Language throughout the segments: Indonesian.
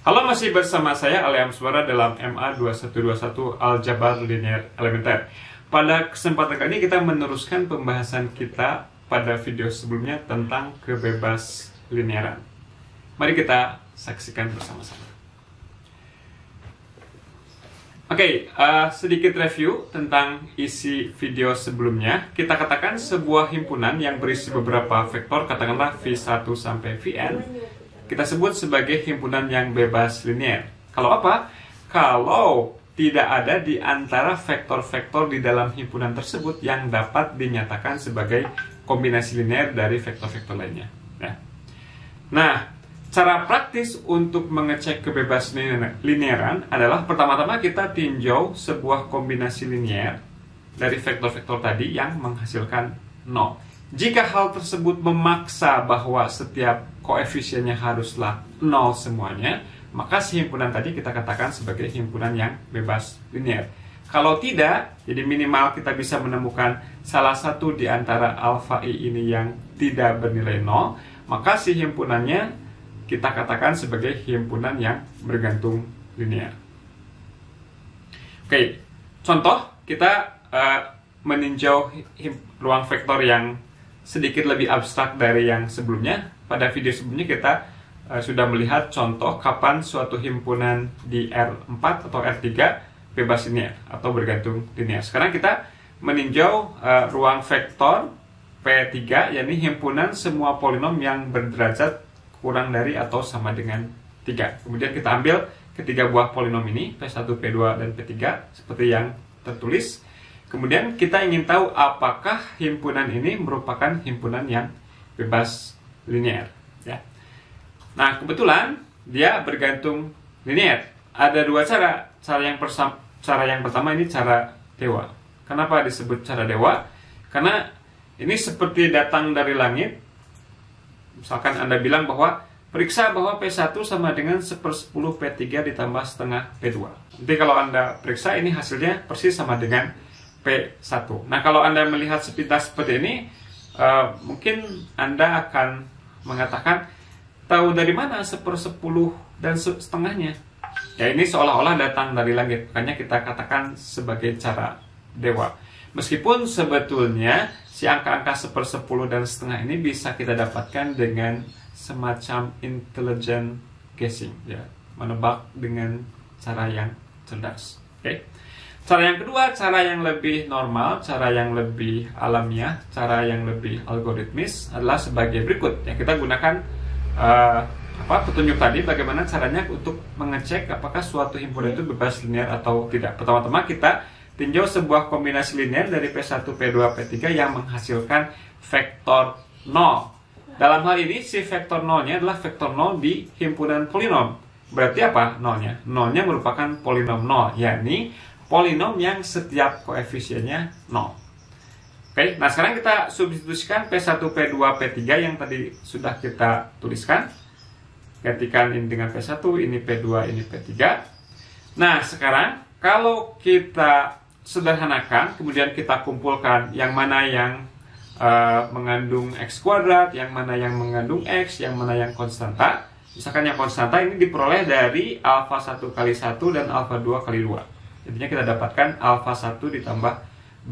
Halo, masih bersama saya Ali Amswara dalam MA 2121 Aljabar Linear Elementer. Pada kesempatan kali ini kita meneruskan pembahasan kita pada video sebelumnya tentang kebebas linearan. Mari kita saksikan bersama-sama. Oke, sedikit review tentang isi video sebelumnya. Kita katakan sebuah himpunan yang berisi beberapa vektor, katakanlah V1 sampai Vn, kita sebut sebagai himpunan yang bebas linear. Kalau apa? Kalau tidak ada di antara vektor-vektor di dalam himpunan tersebut yang dapat dinyatakan sebagai kombinasi linear dari vektor-vektor lainnya. Nah, cara praktis untuk mengecek kebebasan linearan adalah pertama-tama kita tinjau sebuah kombinasi linear dari vektor-vektor tadi yang menghasilkan 0. Jika hal tersebut memaksa bahwa setiap koefisiennya haruslah 0 semuanya, maka si himpunan tadi kita katakan sebagai himpunan yang bebas linear. Kalau tidak, jadi minimal kita bisa menemukan salah satu di antara alfa I ini yang tidak bernilai 0, maka si himpunannya kita katakan sebagai himpunan yang bergantung linear. Oke, contoh kita meninjau ruang vektor yang sedikit lebih abstrak dari yang sebelumnya. Pada video sebelumnya kita sudah melihat contoh kapan suatu himpunan di R4 atau R3 bebas linear atau bergantung linear. Sekarang kita meninjau ruang vektor P3, yakni himpunan semua polinom yang berderajat kurang dari atau sama dengan 3. Kemudian kita ambil ketiga buah polinom ini, P1, P2, dan P3 seperti yang tertulis. Kemudian kita ingin tahu apakah himpunan ini merupakan himpunan yang bebas linear. Ya. Nah, kebetulan dia bergantung linear. Ada dua cara. Cara yang pertama ini cara dewa. Kenapa disebut cara dewa? Karena ini seperti datang dari langit. Misalkan Anda bilang bahwa periksa bahwa P1 sama dengan 1/10 P3 ditambah setengah P2. Nanti kalau Anda periksa ini hasilnya persis sama dengan P1. Nah, kalau Anda melihat sepintas seperti ini, mungkin Anda akan mengatakan, tahu dari mana 1/10 dan setengahnya? Ya, ini seolah-olah datang dari langit. Makanya kita katakan sebagai cara dewa. Meskipun sebetulnya si angka-angka 1/10 dan setengah ini bisa kita dapatkan dengan semacam intelligent guessing, ya, menebak dengan cara yang cerdas. Oke. Cara yang kedua, cara yang lebih normal, cara yang lebih alamiah, cara yang lebih algoritmis adalah sebagai berikut. Ya, kita gunakan petunjuk tadi bagaimana caranya untuk mengecek apakah suatu himpunan itu bebas linear atau tidak. Pertama-tama kita tinjau sebuah kombinasi linear dari P1, P2, P3 yang menghasilkan vektor 0. Dalam hal ini si vektor 0-nya adalah vektor 0 di himpunan polinom. Berarti apa 0-nya? 0-nya merupakan polinom 0, yakni polinom yang setiap koefisiennya 0. Oke, nah sekarang kita substitusikan P1, P2, P3 yang tadi sudah kita tuliskan. Gantikan ini dengan P1, ini P2, ini P3. Nah, sekarang kalau kita sederhanakan, kemudian kita kumpulkan yang mana yang mengandung X kuadrat, yang mana yang mengandung X, yang mana yang konstanta. Misalkan yang konstanta ini diperoleh dari alfa 1 kali 1 dan alfa 2 kali 2. Jadinya kita dapatkan alfa 1 ditambah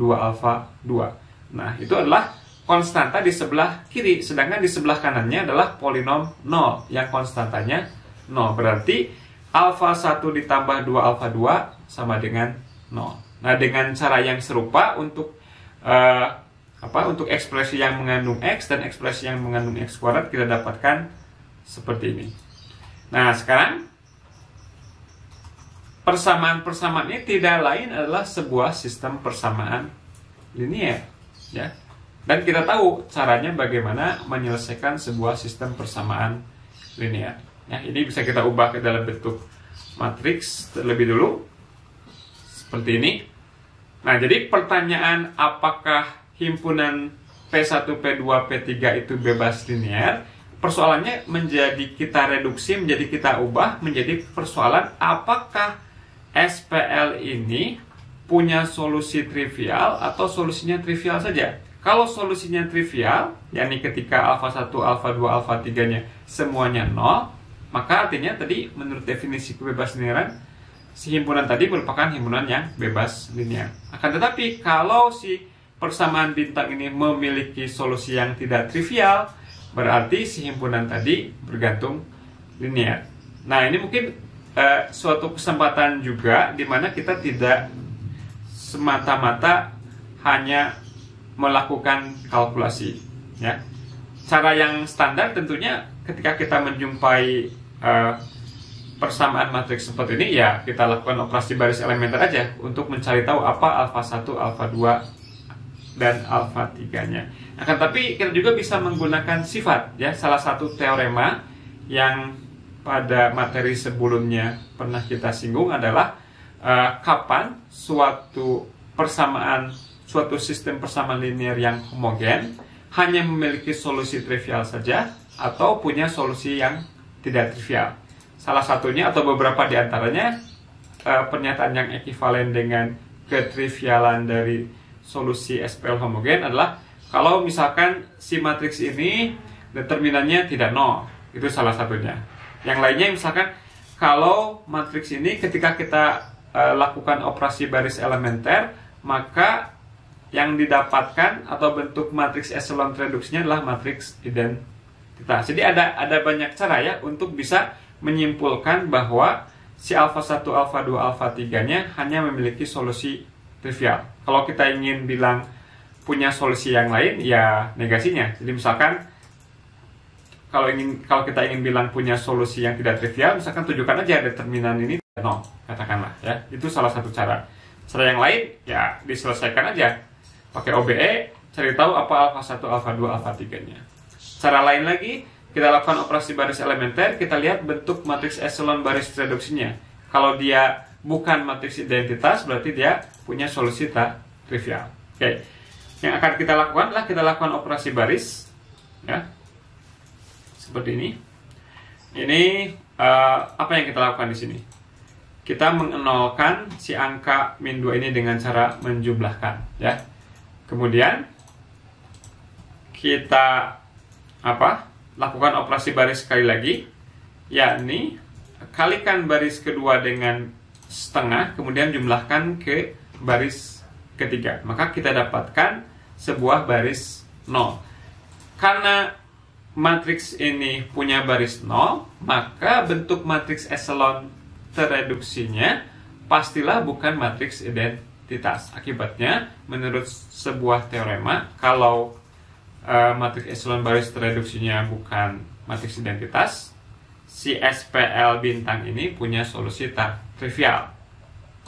2 alfa 2. Nah, itu adalah konstanta di sebelah kiri. Sedangkan di sebelah kanannya adalah polinom 0 yang konstantanya 0. Berarti alfa 1 ditambah 2 alfa 2 sama dengan 0. Nah, dengan cara yang serupa untuk ekspresi yang mengandung X dan ekspresi yang mengandung X kuadrat kita dapatkan seperti ini. Nah, sekarang persamaan-persamaan ini tidak lain adalah sebuah sistem persamaan linear, ya. Dan kita tahu caranya bagaimana menyelesaikan sebuah sistem persamaan linear. Ya, ini bisa kita ubah ke dalam bentuk matriks terlebih dulu seperti ini. Nah, jadi pertanyaan apakah himpunan P1, P2, P3 itu bebas linear? Persoalannya menjadi kita reduksi, menjadi kita ubah menjadi persoalan apakah SPL ini punya solusi trivial atau solusinya trivial saja. Kalau solusinya trivial, yakni ketika alfa 1, alfa 2, alfa 3-nya semuanya 0, Maka artinya tadi menurut definisi kebebasan linearan, si himpunan tadi merupakan himpunan yang bebas linear. Akan tetapi kalau si persamaan bintang ini memiliki solusi yang tidak trivial, berarti si himpunan tadi bergantung linear. Nah, ini mungkin suatu kesempatan juga di mana kita tidak semata-mata hanya melakukan kalkulasi, ya. Cara yang standar tentunya ketika kita menjumpai persamaan matriks seperti ini, ya kita lakukan operasi baris elementer aja untuk mencari tahu apa alfa 1, alfa 2, dan alfa 3-nya. Akan tapi kita juga bisa menggunakan sifat, ya. Salah satu teorema yang pada materi sebelumnya pernah kita singgung adalah kapan suatu sistem persamaan linear yang homogen hanya memiliki solusi trivial saja atau punya solusi yang tidak trivial. Salah satunya atau beberapa di antaranya pernyataan yang ekivalen dengan ketrivialan dari solusi SPL homogen adalah kalau misalkan si matriks ini determinannya tidak nol, itu salah satunya. Yang lainnya misalkan kalau matriks ini ketika kita lakukan operasi baris elementer, maka yang didapatkan atau bentuk matriks echelon reduksinya adalah matriks identitas. Jadi ada banyak cara ya untuk bisa menyimpulkan bahwa si alfa 1, alfa 2, alfa 3-nya hanya memiliki solusi trivial. Kalau kita ingin bilang punya solusi yang lain, ya negasinya. Jadi misalkan kalau kita ingin bilang punya solusi yang tidak trivial, misalkan tunjukkan aja determinan ini 0, katakanlah ya. Itu salah satu cara. Cara yang lain ya diselesaikan aja pakai OBE, cari tahu apa alfa 1, alfa 2, alfa 3-nya. Cara lain lagi, kita lakukan operasi baris elementer, kita lihat bentuk matriks echelon baris reduksinya. Kalau dia bukan matriks identitas, berarti dia punya solusi tak trivial. Oke. Yang akan kita lakukan adalah kita lakukan operasi baris, ya. Seperti ini. Ini apa yang kita lakukan di sini? Kita mengenolkan si angka min 2 ini dengan cara menjumlahkan, ya. Kemudian kita lakukan operasi baris sekali lagi, yakni kalikan baris kedua dengan setengah, kemudian jumlahkan ke baris ketiga. Maka kita dapatkan sebuah baris 0. Karena matriks ini punya baris 0, maka bentuk matriks echelon tereduksinya pastilah bukan matriks identitas. Akibatnya, menurut sebuah teorema, kalau matriks echelon baris tereduksinya bukan matriks identitas, si SPL bintang ini punya solusi tak trivial.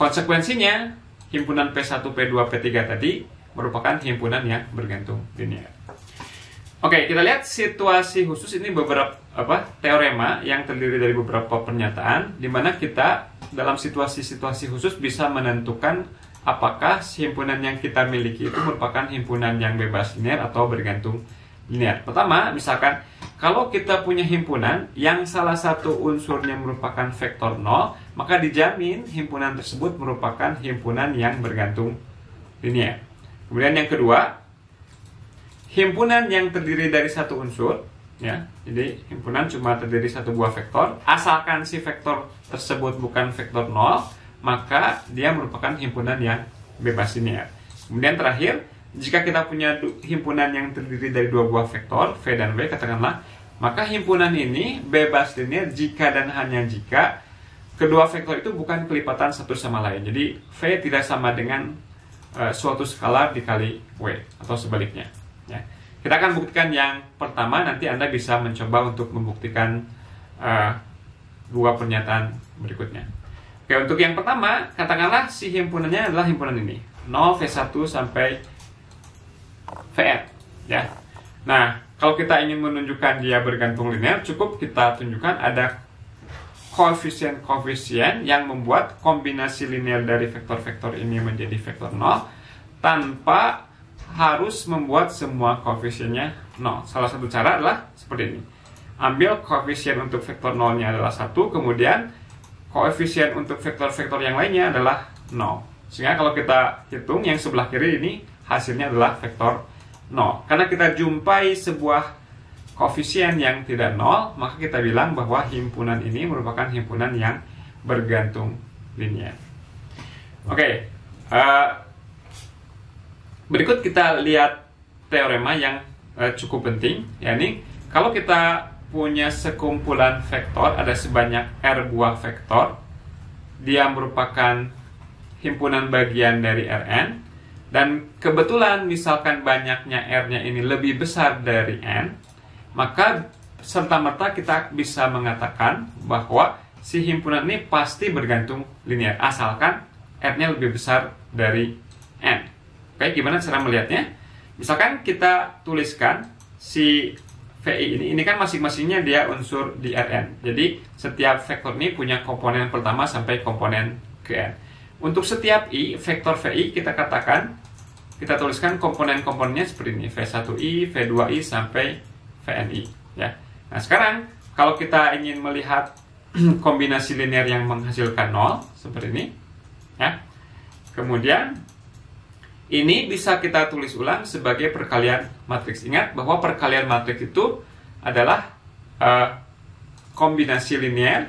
Konsekuensinya, himpunan P1, P2, P3 tadi merupakan himpunan yang bergantung linear. Oke, kita lihat situasi khusus. Ini beberapa teorema yang terdiri dari beberapa pernyataan, di mana kita dalam situasi-situasi khusus bisa menentukan apakah himpunan yang kita miliki itu merupakan himpunan yang bebas linear atau bergantung linear. Pertama, misalkan kalau kita punya himpunan yang salah satu unsurnya merupakan vektor 0, maka dijamin himpunan tersebut merupakan himpunan yang bergantung linear. Kemudian yang kedua, himpunan yang terdiri dari satu unsur, ya. Jadi himpunan cuma terdiri satu buah vektor, asalkan si vektor tersebut bukan vektor 0, maka dia merupakan himpunan yang bebas linear. Kemudian terakhir, jika kita punya himpunan yang terdiri dari dua buah vektor, V dan W katakanlah, maka himpunan ini bebas linear jika dan hanya jika kedua vektor itu bukan kelipatan satu sama lain. Jadi V tidak sama dengan suatu skalar dikali W atau sebaliknya. Ya. Kita akan buktikan yang pertama, nanti Anda bisa mencoba untuk membuktikan dua pernyataan berikutnya. Oke, untuk yang pertama, katakanlah si himpunannya adalah himpunan ini, 0, V1 sampai Vn. Ya. Nah, kalau kita ingin menunjukkan dia bergantung linear, cukup kita tunjukkan ada koefisien-koefisien yang membuat kombinasi linear dari vektor-vektor ini menjadi vektor 0 tanpa harus membuat semua koefisiennya 0. Salah satu cara adalah seperti ini. Ambil koefisien untuk vektor 0-nya adalah 1, kemudian koefisien untuk vektor-vektor yang lainnya adalah 0. Sehingga kalau kita hitung, yang sebelah kiri ini hasilnya adalah vektor 0. Karena kita jumpai sebuah koefisien yang tidak nol, maka kita bilang bahwa himpunan ini merupakan himpunan yang bergantung linier. Oke, berikut kita lihat teorema yang cukup penting, yakni kalau kita punya sekumpulan vektor, ada sebanyak R buah vektor, dia merupakan himpunan bagian dari Rn, dan kebetulan misalkan banyaknya R-nya ini lebih besar dari N, maka serta-merta kita bisa mengatakan bahwa si himpunan ini pasti bergantung linier, asalkan R-nya lebih besar dari N. Oke, gimana cara melihatnya? Misalkan kita tuliskan si VI ini kan masing-masingnya dia unsur di Rn. Jadi setiap vektor ini punya komponen pertama sampai komponen ke N. Untuk setiap I, vektor VI kita tuliskan komponen-komponennya seperti ini, V1I, V2I sampai VNI. Ya. Nah sekarang kalau kita ingin melihat kombinasi linear yang menghasilkan 0 seperti ini, ya. Kemudian ini bisa kita tulis ulang sebagai perkalian matriks. Ingat bahwa perkalian matriks itu adalah kombinasi linear.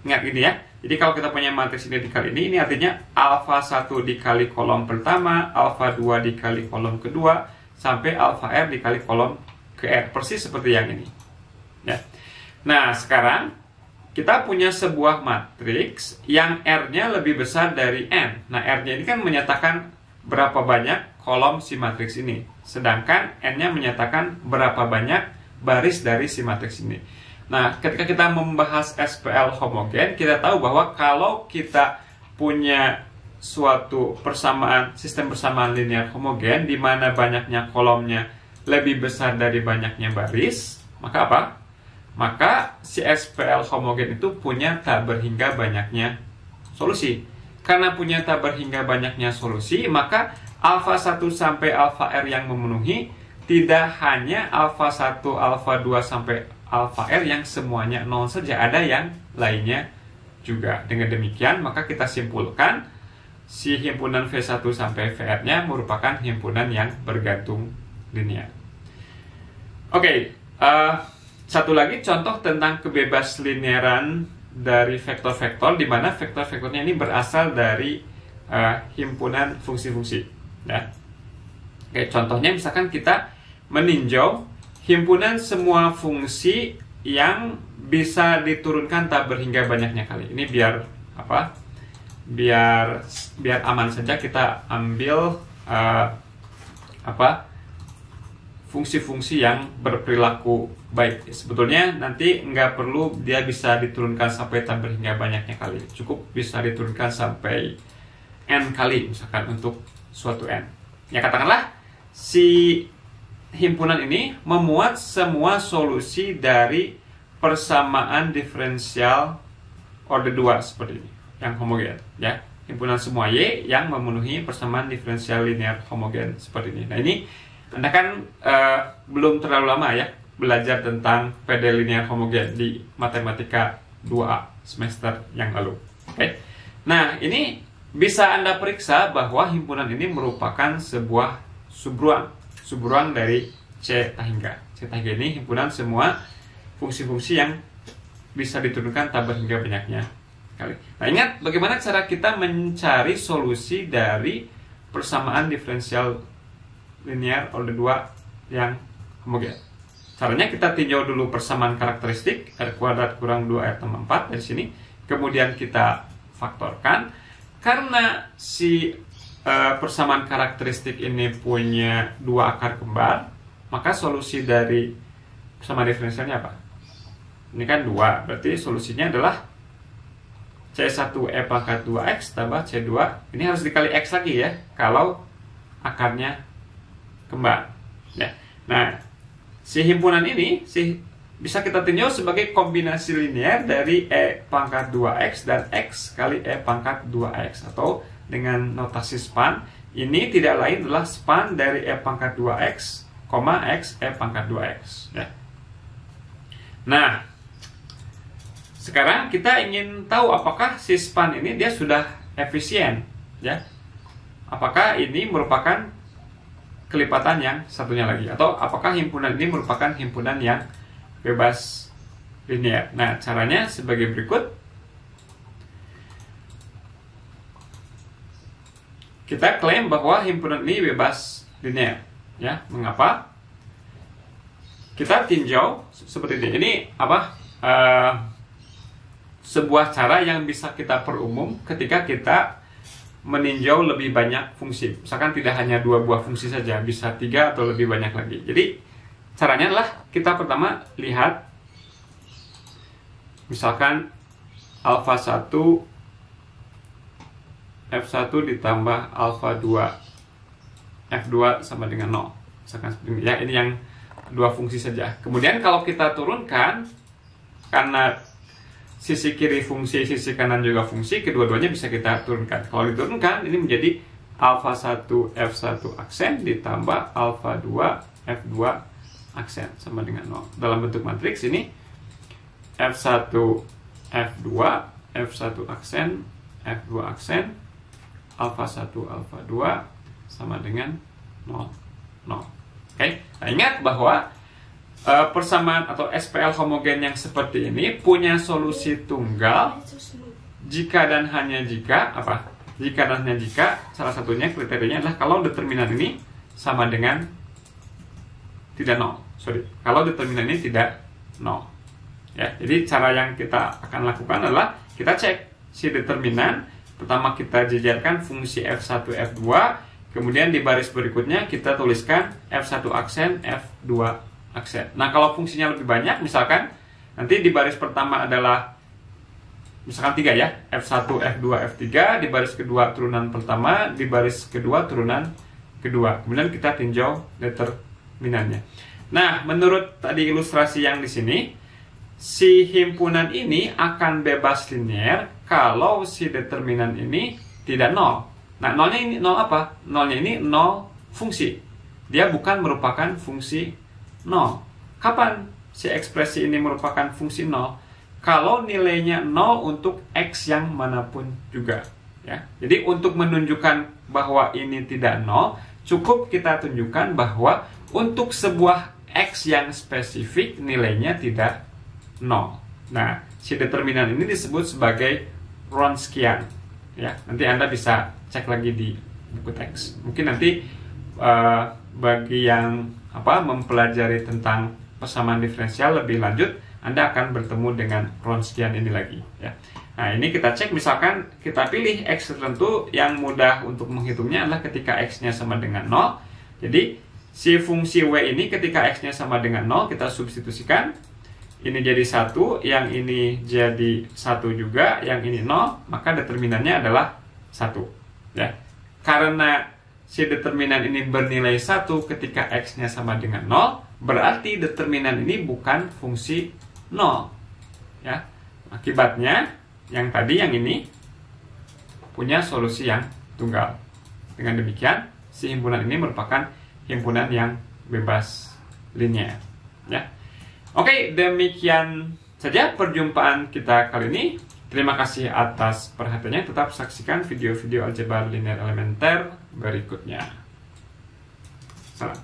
Ingat ini ya. Jadi kalau kita punya matriks ini dikali ini artinya alfa 1 dikali kolom pertama, alfa 2 dikali kolom kedua, sampai alfa R dikali kolom ke R. Persis seperti yang ini. Ya. Nah, sekarang kita punya sebuah matriks yang R-nya lebih besar dari N. Nah, R-nya ini kan menyatakan berapa banyak kolom si matriks ini. Sedangkan N-nya menyatakan berapa banyak baris dari si matriks ini. Nah, ketika kita membahas SPL homogen, kita tahu bahwa kalau kita punya suatu sistem persamaan linear homogen di mana banyaknya kolomnya lebih besar dari banyaknya baris, maka apa? Maka si SPL homogen itu punya tak berhingga banyaknya solusi. Karena punya tak berhingga banyaknya solusi, maka alfa 1 sampai alfa R yang memenuhi tidak hanya alfa 1, alfa 2 sampai alfa R yang semuanya 0 saja, ada yang lainnya juga. Dengan demikian, maka kita simpulkan si himpunan V1 sampai VR-nya merupakan himpunan yang bergantung linier. Oke, satu lagi contoh tentang kebebas linearan dari vektor-vektor, di mana vektor-vektornya ini berasal dari himpunan fungsi-fungsi. Ya. Oke, contohnya misalkan kita meninjau himpunan semua fungsi yang bisa diturunkan tak berhingga banyaknya kali. Ini biar apa? Biar aman saja kita ambil fungsi-fungsi yang berperilaku baik. Sebetulnya nanti nggak perlu dia bisa diturunkan sampai tak berhingga banyaknya kali. Cukup bisa diturunkan sampai n kali misalkan untuk suatu n. Ya katakanlah si himpunan ini memuat semua solusi dari persamaan diferensial order 2 seperti ini, yang homogen, ya. Himpunan semua Y yang memenuhi persamaan diferensial linear homogen seperti ini. Nah, ini Anda kan belum terlalu lama ya belajar tentang PD linear homogen di Matematika 2A semester yang lalu. Oke. Nah, ini bisa Anda periksa bahwa himpunan ini merupakan sebuah subruang dari C tahingga. C tahingga ini himpunan semua fungsi-fungsi yang bisa diturunkan tak berhingga banyaknya kali. Nah, ingat bagaimana cara kita mencari solusi dari persamaan diferensial linear order 2 yang homogen. Caranya kita tinjau dulu persamaan karakteristik R kuadrat kurang 2R tambah 4 dari sini. Kemudian kita faktorkan. Karena si persamaan karakteristik ini punya dua akar kembar, maka solusi dari persamaan diferensialnya apa? Ini kan 2, berarti solusinya adalah C1E pangkat 2X tambah C2. Ini harus dikali X lagi ya, kalau akarnya kembar. Ya. Nah, si himpunan ini bisa kita tinjau sebagai kombinasi linear dari E pangkat 2X dan X kali E pangkat 2X, atau dengan notasi span, ini tidak lain adalah span dari E pangkat 2X, X E pangkat 2X. Ya. Nah, sekarang kita ingin tahu apakah si span ini dia sudah efisien, ya? Apakah ini merupakan kelipatan yang satunya lagi, atau apakah himpunan ini merupakan himpunan yang bebas linear. Nah, caranya sebagai berikut. Kita klaim bahwa himpunan ini bebas linear. Ya, mengapa? Kita tinjau seperti ini. Ini apa? Sebuah cara yang bisa kita perumum ketika kita meninjau lebih banyak fungsi. Misalkan tidak hanya 2 buah fungsi saja, bisa 3 atau lebih banyak lagi. Jadi caranya adalah kita pertama lihat, misalkan alfa 1 F1 ditambah alfa 2 F2 sama dengan 0. Misalkan seperti ini. Ya, ini yang 2 fungsi saja. Kemudian kalau kita turunkan, karena sisi kiri fungsi, sisi kanan juga fungsi, kedua-duanya bisa kita turunkan. Kalau diturunkan, ini menjadi alfa 1 F1 aksen ditambah alfa 2 F2 aksen sama dengan 0. Dalam bentuk matriks ini F1 F2 F1 aksen F2 aksen alfa 1 alfa 2 sama dengan 0 0. Oke. Nah, ingat bahwa persamaan atau SPL homogen yang seperti ini punya solusi tunggal jika dan hanya jika apa? Jika dan hanya jika salah satunya kriterianya adalah kalau determinan ini sama dengan tidak 0. Kalau determinan ini tidak 0. Ya, jadi cara yang kita akan lakukan adalah kita cek si determinan. Pertama kita jajarkan fungsi F1 F2, kemudian di baris berikutnya kita tuliskan F1 aksen F2 aksen. Nah, kalau fungsinya lebih banyak, misalkan nanti di baris pertama adalah misalkan 3 ya, F1, F2, F3, di baris kedua turunan pertama, di baris kedua turunan kedua. Kemudian kita tinjau determinannya. Nah, menurut tadi ilustrasi yang di sini, si himpunan ini akan bebas linear kalau si determinan ini tidak 0. Nah, nolnya ini 0 apa? Nolnya ini 0 fungsi. Dia bukan merupakan fungsi 0. Kapan si ekspresi ini merupakan fungsi 0? Kalau nilainya 0 untuk X yang manapun juga. Ya. Jadi untuk menunjukkan bahwa ini tidak 0, cukup kita tunjukkan bahwa untuk sebuah X yang spesifik nilainya tidak 0. Nah, si determinan ini disebut sebagai Wronskian. Ya, nanti Anda bisa cek lagi di buku teks. Mungkin nanti bagi yang mempelajari tentang persamaan diferensial lebih lanjut, Anda akan bertemu dengan Wronskian ini lagi. Ya. Nah, ini kita cek, misalkan kita pilih X tertentu, yang mudah untuk menghitungnya adalah ketika X-nya sama dengan 0. Jadi, si fungsi W ini ketika X-nya sama dengan 0, kita substitusikan. Ini jadi 1, yang ini jadi 1 juga, yang ini 0, maka determinannya adalah 1. Ya. Karena si determinan ini bernilai 1 ketika X-nya sama dengan 0, berarti determinan ini bukan fungsi 0. Ya. Akibatnya, yang tadi, yang ini, punya solusi yang tunggal. Dengan demikian, si himpunan ini merupakan himpunan yang bebas linear. Ya. Oke, demikian saja perjumpaan kita kali ini. Terima kasih atas perhatiannya. Tetap saksikan video-video aljabar linear elementer berikutnya. Salam.